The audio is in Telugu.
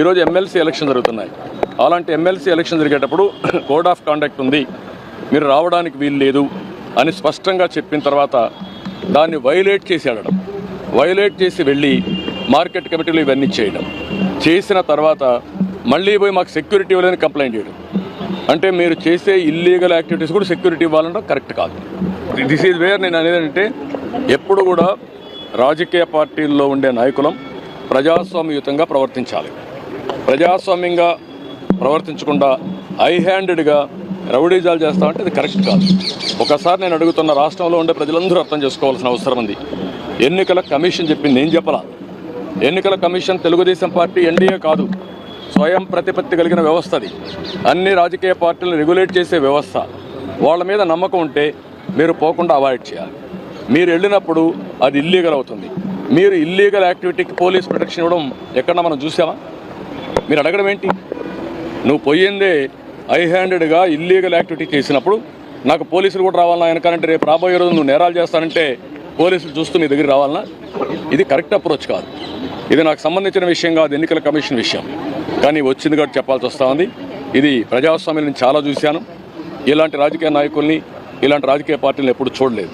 ఈరోజు ఎమ్మెల్సీ ఎలక్షన్ జరుగుతున్నాయి. అలాంటి ఎమ్మెల్సీ ఎలక్షన్ జరిగేటప్పుడు కోడ్ ఆఫ్ కాండక్ట్ ఉంది, మీరు రావడానికి వీలు లేదు అని స్పష్టంగా చెప్పిన తర్వాత దాన్ని వైలేట్ చేసి వెళ్ళడం, వైలేట్ చేసి వెళ్ళి మార్కెట్ కమిటీలు ఇవన్నీ చేయడం, చేసిన తర్వాత మళ్ళీ పోయి మాకు సెక్యూరిటీ ఇవ్వలేని కంప్లైంట్ చేయడం. అంటే మీరు చేసే ఇల్లీగల్ యాక్టివిటీస్ కూడా సెక్యూరిటీ ఇవ్వాలంటే కరెక్ట్ కాదు. దిస్ ఈజ్ వేర్ నేను అనేది అంటే ఎప్పుడు కూడా రాజకీయ పార్టీల్లో ఉండే నాయకులం ప్రజాస్వామ్యయుతంగా ప్రవర్తించాలి. ప్రజాస్వామ్యంగా ప్రవర్తించకుండా హై హ్యాండెడ్గా రౌడీజాలు చేస్తామంటే అది కరెక్ట్ కాదు. ఒకసారి నేను అడుగుతున్న, రాష్ట్రంలో ఉండే ప్రజలందరూ అర్థం చేసుకోవాల్సిన అవసరం ఉంది. ఎన్నికల కమిషన్ చెప్పింది, నేను చెప్పలా. ఎన్నికల కమిషన్ తెలుగుదేశం పార్టీ ఎన్డీఏ కాదు, స్వయం ప్రతిపత్తి కలిగిన వ్యవస్థ. అది అన్ని రాజకీయ పార్టీలను రెగ్యులేట్ చేసే వ్యవస్థ. వాళ్ళ మీద నమ్మకం ఉంటే మీరు పోకుండా అవాయిడ్ చేయాలి. మీరు వెళ్ళినప్పుడు అది ఇల్లీగల్ అవుతుంది. మీరు ఇల్లీగల్ యాక్టివిటీకి పోలీస్ ప్రొటెక్షన్ ఇవ్వడం ఎక్కడన్నా మనం చూసామా? మీరు అడగడం ఏంటి? నువ్వు పోయిందే హై హ్యాండెడ్గా ఇల్లీగల్ యాక్టివిటీ చేసినప్పుడు నాకు పోలీసులు కూడా రావాలన్నా వెనకాలంటే రేపు రాబోయే రోజు నువ్వు నేరాలు చేస్తానంటే పోలీసులు చూస్తూ నీ దగ్గర రావాలన్నా? ఇది కరెక్ట్ అప్రోచ్ కాదు. ఇది నాకు సంబంధించిన విషయం కాదు, ఎన్నికల కమిషన్ విషయం. కానీ వచ్చింది కాబట్టి చెప్పాల్సి వస్తూ ఉంది. ఇది ప్రజాస్వామ్యం నేను చాలా చూశాను. ఇలాంటి రాజకీయ నాయకుల్ని, ఇలాంటి రాజకీయ పార్టీలను ఎప్పుడు చూడలేదు.